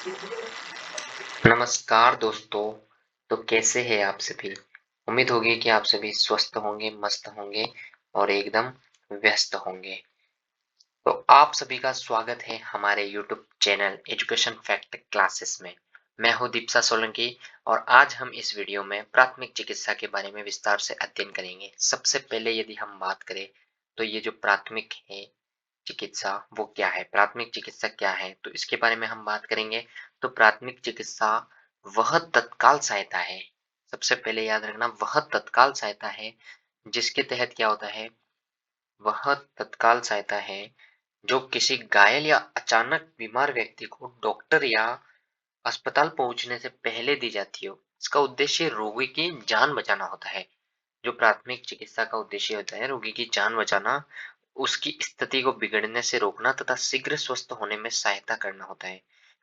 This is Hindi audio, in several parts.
नमस्कार दोस्तों। तो कैसे हैं आप सभी? उम्मीद होगी कि आप सभी स्वस्थ होंगे, मस्त होंगे और एकदम व्यस्त होंगे। तो आप सभी का स्वागत है हमारे YouTube channel education fact classes में। मैं हूं दीप्सा सोलंकी और आज हम इस वीडियो में प्राथमिक चिकित्सा के बारे में विस्तार से अध्ययन करेंगे। सबसे पहले यदि हम बात करें तो ये जो प्राथमिक है चिकित्सा वो क्या है? प्राथमिक चिकित्सा क्या है? तो इसके बारे में हम बात करेंगे। तो प्राथमिक चिकित्सा वह तत्काल सहायता है। सबसे पहले याद रखना वह तत्काल सहायता है जिसके तहत क्या होता है? वह तत्काल सहायता है जो किसी घायल या अचानक बीमार व्यक्ति को डॉक्टर या अस्पताल पहुंचने से पहले दी जाती हो। इसका उद्देश्य रोगी की जान बचाना होता है। जो प्राथमिक चिकित्सा का उद्देश्य होता है रोगी की जान बचाना, उसकी स्थिति को बिगड़ने से रोकना तथा शीघ्र स्वस्थ होने में सहायता करना होता है।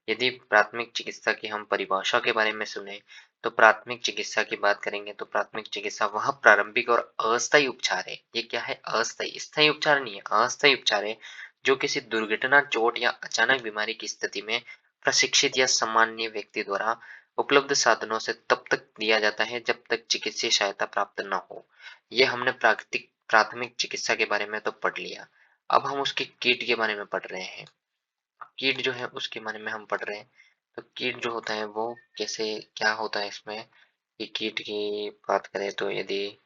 यदि प्राथमिक चिकित्सा की हम परिभाषा के बारे में सुने तो प्राथमिक चिकित्सा की बात करेंगे तो प्राथमिक चिकित्सा वह प्रारंभिक और अस्थायी उपचार है। ये क्या है? अस्थायी, स्थायी उपचार नहीं है, अस्थायी उपचार है जो किसी दुर्घटना, चोट या अचानक बीमारी की स्थिति में प्रशिक्षित या सामान्य व्यक्ति द्वारा उपलब्ध साधनों से तब तक दिया जाता है जब तक चिकित्सीय सहायता प्राप्त न हो। ये हमने प्राकृतिक प्राथमिक चिकित्सा के बारे में तो पढ़ लिया। अब हम उसकी कीट के बारे में पढ़ रहे हैं। कीट जो है उसके बारे में हम पढ़ रहे हैं। तो कीट जो होता है वो कैसे, क्या होता है इसमें, कि कीट की बात करें तो यदि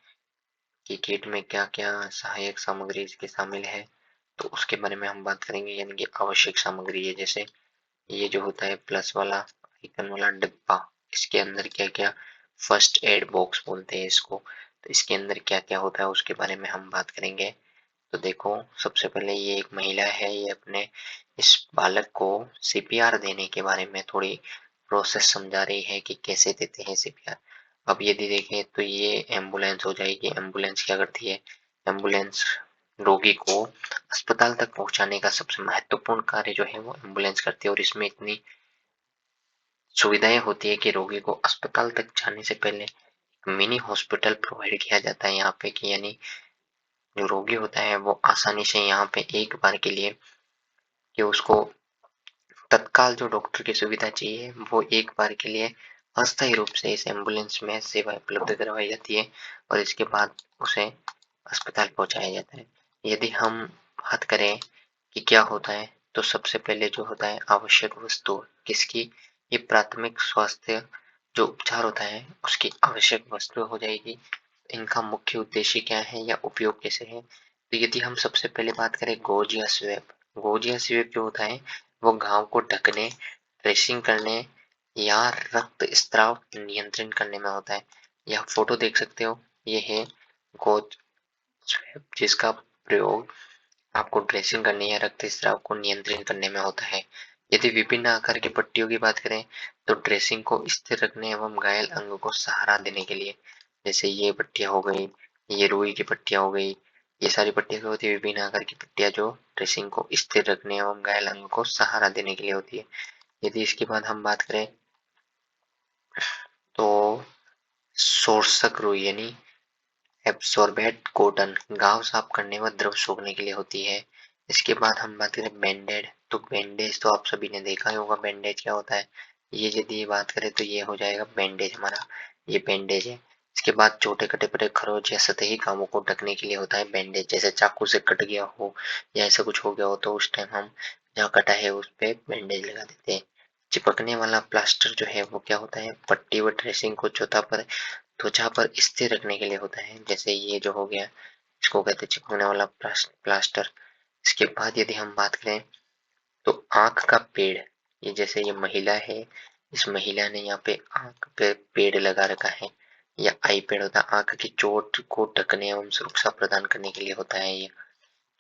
कि कीट में क्या-क्या सहायक सामग्री इसकी शामिल है, तो उसके बारे में हम बात करेंगे। यानी कि आवश्यक सामग्री है, जैसे ये जो होता है प्लस वाला आइकन वाला डिब्बा, इसके अंदर क्या-क्या, फर्स्ट एड बॉक्स बोलते हैं इसको। तो इसके अंदर क्या-क्या होता है उसके बारे में हम बात करेंगे। तो देखो, सबसे पहले ये एक महिला है, ये अपने इस बालक को सीपीआर देने के बारे में थोड़ी प्रोसेस समझा रही है कि कैसे देते हैं सीपीआर। अब यदि देखें तो ये एम्बुलेंस हो जाएगी। एम्बुलेंस क्या करती है? एम्बुलेंस रोगी को अस्पताल तक पहुंचाने का सबसे महत्वपूर्ण कार्य जो है वो एम्बुलेंस करती है और इसमें इतनी सुविधाएं होती है कि रोगी को अस्पताल तक जाने से पहले मिनी हॉस्पिटल प्रोवाइड किया जाता है यहाँ पे, कि यानी जो रोगी होता है वो आसानी से यहाँ पे एक बार के लिए, कि उसको तत्काल जो डॉक्टर की सुविधा चाहिए वो एक बार के लिए अस्थायी रूप से इस एम्बुलेंस में सेवा उपलब्ध करवाई जाती है और इसके बाद उसे अस्पताल पहुंचाया जाता है। यदि हम बात करें कि क्या होता है, तो सबसे पहले जो होता है आवश्यक वस्तु किसकी, ये प्राथमिक स्वास्थ्य जो उपचार होता है उसकी आवश्यक वस्तु हो जाएगी। इनका मुख्य उद्देश्य क्या है या उपयोग कैसे है? तो यदि हम सबसे पहले बात करें गॉज या स्वैब, गॉज या स्वैब जो होता है वो घाव को ढकने, ड्रेसिंग करने या रक्त स्त्राव नियंत्रण करने में होता है। यह फोटो देख सकते हो, ये है गॉज स्वैब जिसका प्रयोग आपको ड्रेसिंग करने या रक्तस्राव को नियंत्रित करने में होता है। यदि विभिन्न आकार की पट्टियों की बात करें तो ड्रेसिंग को स्थिर रखने एवं घायल अंग को सहारा देने के लिए, जैसे ये पट्टियां हो गई, ये रुई की पट्टियां हो गई, ये सारी पट्टियां क्या होती है? विभिन्न आकार की पट्टियां जो ड्रेसिंग को स्थिर रखने एवं घायल अंग को सहारा देने के लिए होती है। यदि इसके बाद हम बात करें तो शोषक रुई यानी एब्सोर्बेट कॉटन घाव साफ करने व द्रव सोखने के लिए होती है। इसके बाद हम बात करें बैंडेड, तो बैंडेज तो आप सभी ने देखा ही होगा बैंडेज क्या होता है। ये यदि बात करें तो ये हो जाएगा बैंडेज हमारा, ये बैंडेज है। इसके बाद छोटे कटे पटे खरोच या सतही घावों को ढकने के लिए होता है बैंडेज, जैसे चाकू से कट गया हो या ऐसा कुछ हो गया हो तो उस टाइम हम जहाँ कटा है उस पे बैंडेज लगा देते हैं। चिपकने वाला प्लास्टर जो है वो क्या होता है? पट्टी व ड्रेसिंग को त्वचा पर स्थिर रखने के लिए होता है, जैसे ये जो हो गया इसको कहते हैं चिपकने वाला प्लास्टर। इसके बाद यदि हम बात करें तो आंख का पेड़, ये जैसे ये महिला है, इस महिला ने यहाँ पे आंख पे पेड़ लगा रखा है, या आई पेड़ होता है आंख की चोट को ढकने एवं सुरक्षा प्रदान करने के लिए होता है। ये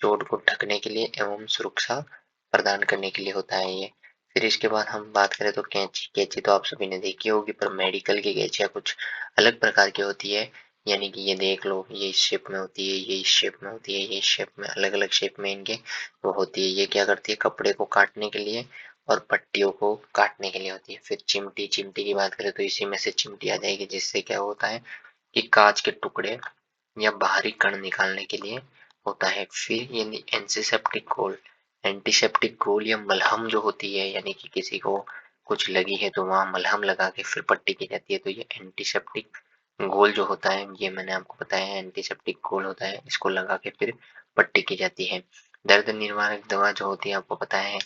चोट को ढकने के लिए एवं सुरक्षा प्रदान करने के लिए होता है ये। फिर इसके बाद हम बात करें तो कैंची, कैंची तो आप सभी ने देखी होगी, पर मेडिकल की कैंचियाँ कुछ अलग प्रकार की होती है। यानी कि ये देख लो, ये इस शेप में होती है, ये इस शेप में होती है, ये इस शेप में, अलग अलग शेप में इनके वो होती है। ये क्या करती है? कपड़े को काटने के लिए और पट्टियों को काटने के लिए होती है। फिर चिमटी, चिमटी की बात करें तो इसी में से चिमटी आ जाएगी, जिससे क्या होता है कि कांच के टुकड़े या बाहरी कण निकालने के लिए होता है। फिर यानी एंटीसेप्टिक घोल, एंटीसेप्टिक घोल या मलहम जो होती है, यानी कि किसी को कुछ लगी है तो वहाँ मलहम लगा के फिर पट्टी की जाती है। तो ये एंटीसेप्टिक घोल जो होता है, ये मैंने आपको बताया है, एंटीसेप्टिक घोल होता है, इसको लगा के फिर पट्टी की जाती है। दर्द निवारक दवा जो होती है आपको पता है,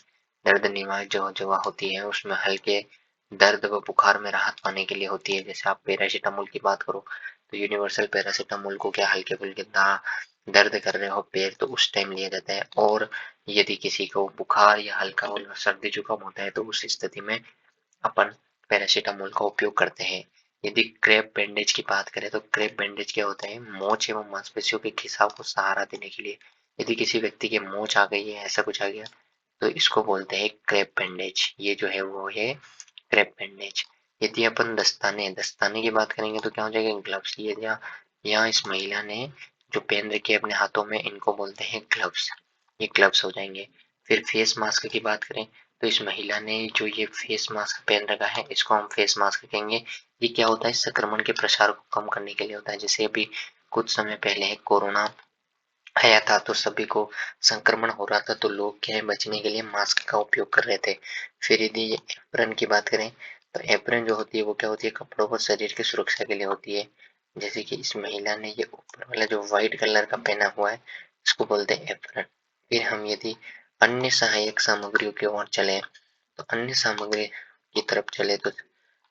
दर्द निवारक जो दवा होती है उसमें हल्के दर्द व बुखार में राहत पाने के लिए होती है। जैसे आप पैरासिटामोल की बात करो तो यूनिवर्सल पैरासिटामोल को क्या हल्के फुल्के दर्द कर रहे हो पैर तो उस टाइम लिया जाता है। और यदि किसी को बुखार या हल्का सर्दी जुकाम होता है तो उस स्थिति में अपन पैरासिटामोल का उपयोग करते हैं। यदि क्रेप बैंडेज की बात करें तो क्रेप बैंडेज क्या होता है, मोच एवं मांसपेशियों के खिंचाव को सहारा देने के लिए। यदि किसी व्यक्ति के मोच आ गई है, ऐसा कुछ आ गया, तो इसको बोलते हैं क्रेप बैंडेज। ये जो है वो है क्रेप बैंडेज। यदि अपन दस्ताने दस्ताने की बात करेंगे तो क्या हो जाएगा, ग्लव्स। ये यहाँ इस महिला ने जो पहन रखे अपने हाथों में, इनको बोलते हैं ग्लव्स। ये ग्लव्स हो जाएंगे। फिर फेस मास्क की बात करें तो इस महिला ने जो ये फेस मास्क पहन रखा है, इसको हम फेस मास्क कहेंगे। ये क्या होता है, संक्रमण के प्रसार को कम करने के लिए होता है। जैसे अभी कुछ समय पहले कोरोना आया था तो सभी को संक्रमण हो रहा था, तो लोग क्या है, बचने के लिए मास्क का उपयोग कर रहे थे। फिर यदि एप्रन की बात करें तो एप्रन जो होती है वो क्या होती है, कपड़ों पर शरीर की सुरक्षा के लिए होती है। जैसे कि इस महिला ने ये ऊपर वाला जो व्हाइट कलर का पहना हुआ है, इसको बोलते हैं एप्रन। फिर हम यदि अन्य सहायक सामग्रियों की ओर चले तो अन्य सामग्री की तरफ चले तो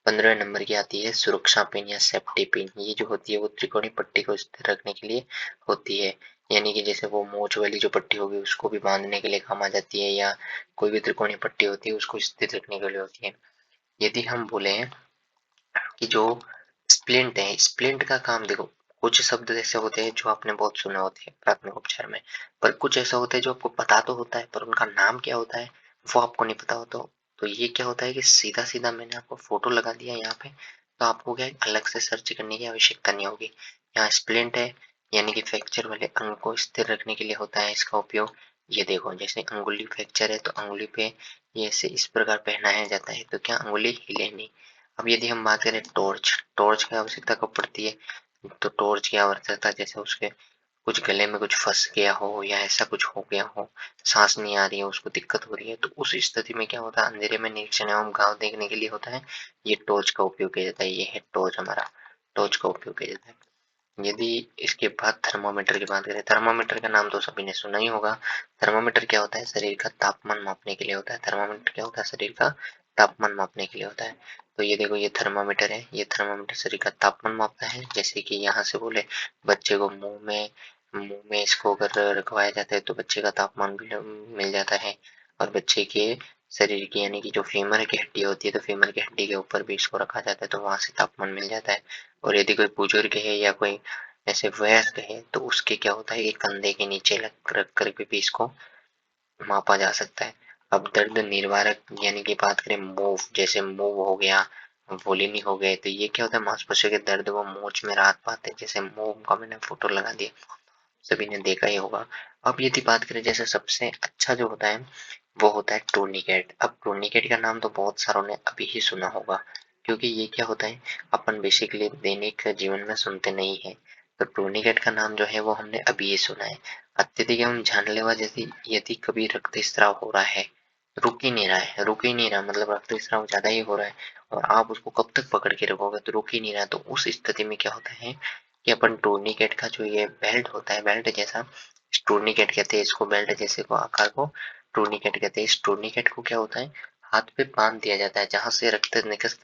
15 नंबर की आती है सुरक्षा पिन या सेफ्टी पिन। ये जो होती है वो त्रिकोणीय पट्टी को स्थिर रखने के लिए होती है। यानी कि जैसे वो मोच वाली जो पट्टी होगी उसको भी बांधने के लिए काम आ जाती है, या कोई भी त्रिकोणीय पट्टी होती है उसको स्थिर रखने के लिए होती है। यदि हम बोले कि जो स्प्लिंट है, स्प्लिंट का काम देखो, कुछ शब्द ऐसे होते हैं जो आपने बहुत सुने होते हैं प्राथमिक उपचार में, पर कुछ ऐसा होता है जो आपको पता तो होता है पर उनका नाम क्या होता है वो आपको नहीं पता होता। तो ये क्या होता है कि सीधा सीधा मैंने आपको फोटो लगा दिया यहाँ पे, तो आपको क्या है, अलग से सर्च करने की आवश्यकता नहीं होगी। यहाँ स्प्लिंट है, यानी कि फ्रैक्चर वाले अंग को स्थिर रखने के लिए होता है इसका उपयोग। ये देखो, जैसे अंगुली फ्रैक्चर है तो अंगुली पे ये ऐसे इस प्रकार पहनाया जाता है तो क्या अंगुली हिले नहीं। अब यदि हम बात करें टॉर्च, टॉर्च की आवश्यकता कब पड़ती है, तो टॉर्च की आवश्यकता जैसे उसके कुछ गले में कुछ फंस गया हो या ऐसा कुछ हो गया हो, सांस नहीं आ रही है, उसको दिक्कत हो रही है, तो उस स्थिति में क्या होता है, अंधेरे में निरीक्षण एवं घाव देखने के लिए होता है, ये टॉर्च का उपयोग किया जाता है। ये है टॉर्च, हमारा टॉर्च का उपयोग किया जाता है। यदि इसके बाद थर्मामीटर की बात करें, थर्मामीटर का नाम तो सभी ने सुना ही होगा। थर्मामीटर क्या होता है, शरीर का तापमान मापने के लिए होता है। थर्मामीटर क्या होता है, शरीर का तापमान मापने के लिए होता है। तो ये देखो, ये थर्मामीटर है, ये थर्मामीटर शरीर का तापमान मापता है। जैसे कि यहाँ से बोले बच्चे को मुंह में इसको अगर रखवाया जाता है तो बच्चे का तापमान भी मिल जाता है। और बच्चे के शरीर की यानी कि जो फीमर की हड्डी होती है तो फीमर की हड्डी के ऊपर भी इसको रखा जाता है तो वहां से तापमान मिल जाता है। और यदि कोई बुजुर्ग है या कोई ऐसे वयस्क है तो उसके क्या होता है कि कंधे के नीचे रख कर भी इसको मापा जा सकता है। अब दर्द निवारक यानी कि बात करें मूव, जैसे मूव हो गया, वोलिनी हो गए, तो ये क्या होता है, मांसपेशियों के दर्द व मोच में राहत पाते हैं। जैसे मूव का मैंने फोटो लगा दिया, सभी ने देखा ही होगा। अब यदि बात करें जैसे सबसे अच्छा जो होता है वो होता है टूर्निकेट। अब टूर्निकेट का नाम तो बहुत सारों ने अभी ही सुना होगा, क्योंकि ये क्या होता है, अपन बेसिकली दैनिक जीवन में सुनते नहीं है। तो टूर्निकेट का नाम जो है वो हमने अभी ही सुना है। अत्यधिक एवं जानलेवा, जैसे यदि कभी रक्तस्राव हो रहा है, रुक ही नहीं रहा, मतलब रक्तस्राव ज्यादा ही हो रहा है और आप उसको कब तक पकड़ के रखोगे, तो रुक ही नहीं रहा, तो उस स्थिति में क्या होता है कि अपन टूर्निकेट का जो ये बेल्ट होता है, बेल्ट जैसा, टूर्निकेट कहते हैं इसको, बेल्ट जैसे को आकार को टूर्निकेट कहते हैं। इस टूर्निकेट को क्या होता है, हाथ पे बांध दिया जाता है, जहां से रक्त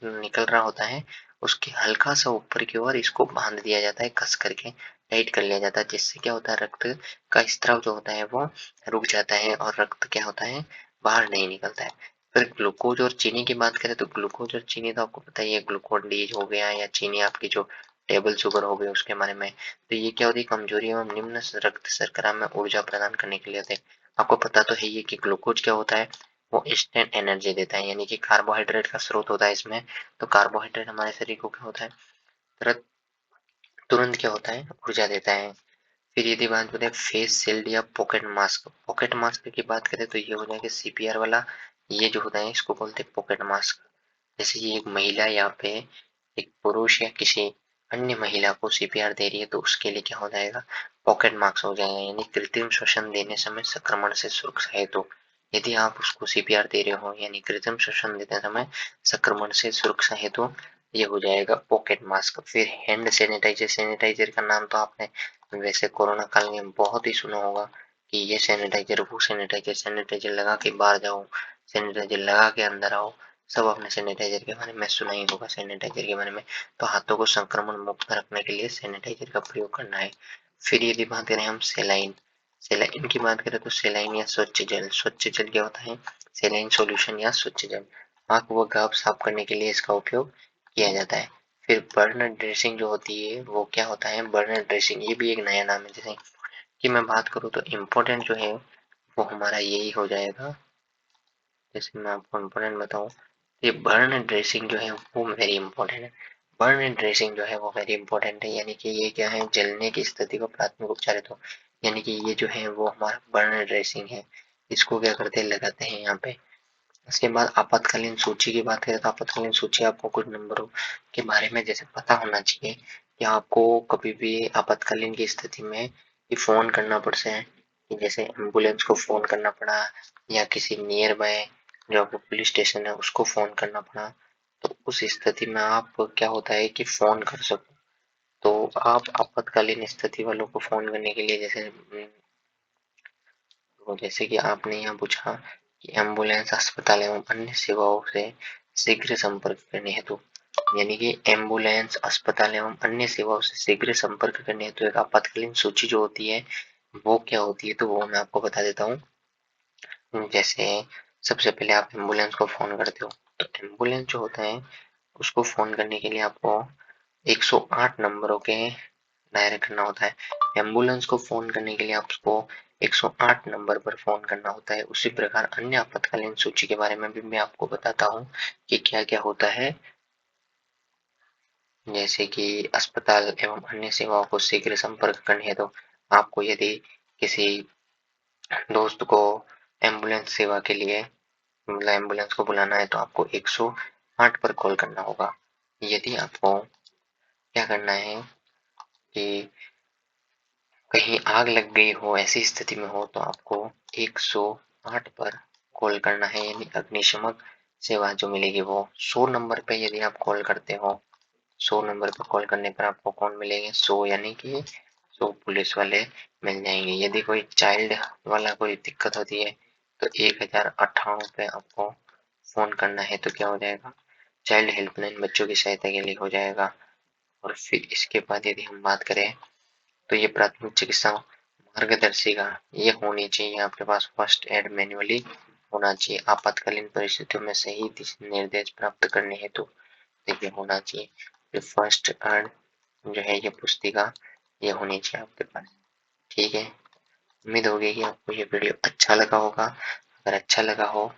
निकल रहा होता है उसके हल्का सा ऊपर की ओर इसको बांध दिया जाता है, कस करके टाइट कर लिया जाता है, जिससे क्या होता है, रक्त का स्त्राव जो होता है वो रुक जाता है और रक्त क्या होता है, बाहर नहीं निकलता है। फिर ग्लूकोज और चीनी की बात करें तो ग्लूकोज और चीनी तो आपको पता ही है, ग्लूकोन डी हो गया या चीनी आपकी जो टेबल शुगर हो गई उसके बारे में, तो ये क्या होती है, कमजोरी एवं निम्न रक्त शर्करा में ऊर्जा प्रदान करने के लिए होते हैं। आपको पता तो है ये कि ग्लूकोज क्या होता है, वो इंस्टेंट एनर्जी देता है, यानी कि कार्बोहाइड्रेट का स्रोत होता है इसमें। तो कार्बोहाइड्रेट हमारे शरीर को क्या होता है, तुरंत तुरंत क्या होता है, ऊर्जा देता है। फिर यदि बात करें फेस शील्ड या पॉकेट मास्क, पॉकेट मास्क की बात करें तो ये हो जाएगा सीपीआर वाला, ये जो होता है इसको बोलते हैं पॉकेट मास्क। जैसे ये एक महिला यहाँ पे एक पुरुष या किसी अन्य महिला को सीपीआर दे रही है तो उसके लिए क्या हो जाएगा, पॉकेट मास्क हो जाएगा, यानी कृत्रिम श्वसन देने समय संक्रमण से सुरक्षा हेतु यदि आप उसको सीपीआर दे रहे हो यानी कृत्रिम श्वसन देते समय संक्रमण से सुरक्षा हेतु ये हो जाएगा पॉकेट मास्क। फिर हैंड सैनिटाइजर, सैनिटाइजर का नाम तो आपने वैसे कोरोना काल में बहुत ही सुना होगा कि ये सैनिटाइजर, वो सैनिटाइजर, सैनिटाइजर लगा के बाहर जाओ, सैनिटाइजर लगा के अंदर आओ। सब आपने सैनिटाइजर के बारे में सुना ही होगा सैनिटाइजर के बारे में। तो हाथों को संक्रमण मुक्त रखने के लिए सैनिटाइजर का प्रयोग करना है। फिर यदि बात करें हम सेलाइन, सेलाइन की बात करें तो सेलाइन या स्वच्छ जल, स्वच्छ जल क्या होता है? सेलाइन सॉल्यूशन या स्वच्छ जल। आँख व गाफ साफ करने के लिए इसका उपयोग किया जाता है। फिर बर्न ड्रेसिंग जो होती है वो क्या होता है? बर्न ड्रेसिंग ये भी एक नया नाम है। जैसे कि मैं बात करूँ तो इम्पोर्टेंट जो है वो हमारा यही हो जाएगा। जैसे मैं आपको इम्पोर्टेंट बताऊँ, ये बर्न ड्रेसिंग जो है वो वेरी इंपॉर्टेंट है। बर्न ड्रेसिंग जो है वो वेरी इंपॉर्टेंट है, यानी कि ये क्या है? जलने की स्थिति को प्राथमिक उपचार हेतु, यानी कि ये जो है वो हमारा बर्न ड्रेसिंग है। इसको क्या करते हैं? लगाते हैं यहाँ पे। इसके बाद आपातकालीन सूची की बात करें तो आपातकालीन सूची आपको कुछ नंबरों के बारे में जैसे पता होना चाहिए कि आपको कभी भी आपातकालीन की स्थिति में ये फोन करना पड़ सकता है, कि जैसे एम्बुलेंस को फोन करना पड़ा या किसी नियर बाय जो आपको पुलिस स्टेशन है उसको फोन करना पड़ा, तो उस स्थिति में आप क्या होता है कि फोन कर सको। तो आप आपातकालीन स्थिति वालों को फोन करने के लिए जैसे कि आपने यहाँ पूछा कि एम्बुलेंस, अस्पताल एवं अन्य सेवाओं से शीघ्र संपर्क करने हेतु, यानी कि एम्बुलेंस, अस्पताल एवं अन्य सेवाओं से शीघ्र संपर्क करने हेतु एक आपातकालीन सूची जो होती है वो क्या होती है, तो वो मैं आपको बता देता हूँ। जैसे सबसे पहले आप एम्बुलेंस को फोन करते हो, तो एम्बुलेंस जो होता है उसको फोन करने के लिए आपको 108 नंबरों के दायरे करना होता है। एम्बुलेंस को फोन करने के लिए आपको 108 नंबर पर फोन करना होता है। उसी प्रकार अन्य आपातकालीन सूची के बारे में भी मैं आपको बताता हूँ कि क्या-क्या होता है। जैसे कि अस्पताल एवं अन्य सेवाओं को शीघ्र संपर्क करने हेतु तो आपको यदि किसी दोस्त को एम्बुलेंस सेवा के लिए मतलब एम्बुलेंस को बुलाना है तो आपको 108 पर कॉल करना होगा। यदि आपको क्या करना है कि कहीं आग लग गई हो, ऐसी स्थिति में हो तो आपको 108 पर कॉल करना है, यानी अग्निशमन सेवा जो मिलेगी वो 100 नंबर पे यदि आप कॉल करते हो, 100 नंबर पर कॉल करने पर आपको कौन मिलेंगे? 100 यानी कि 100 पुलिस वाले मिल जाएंगे। यदि कोई चाइल्ड वाला कोई दिक्कत होती है तो 1058 पे आपको फोन करना है, तो क्या हो जाएगा? चाइल्ड हेल्पलाइन बच्चों की सहायता के लिए हो जाएगा। और फिर इसके बाद यदि हम बात करें तो ये प्राथमिक चिकित्सा मार्गदर्शिका ये होनी चाहिए आपके पास। फर्स्ट एड मैन्युअली होना चाहिए। आपातकालीन परिस्थितियों में सही निर्देश प्राप्त करने हेतु तो ये होना चाहिए। फिर फर्स्ट एड जो है ये पुस्तिका ये होनी चाहिए आपके पास। ठीक है, उम्मीद होगी कि आपको ये वीडियो अच्छा लगा होगा। अगर अच्छा लगा हो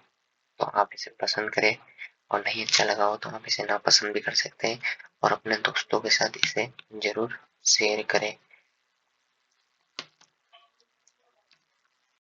तो आप इसे पसंद करें, और नहीं अच्छा लगा हो तो आप इसे नापसंद भी कर सकते हैं, और अपने दोस्तों के साथ इसे जरूर शेयर करें।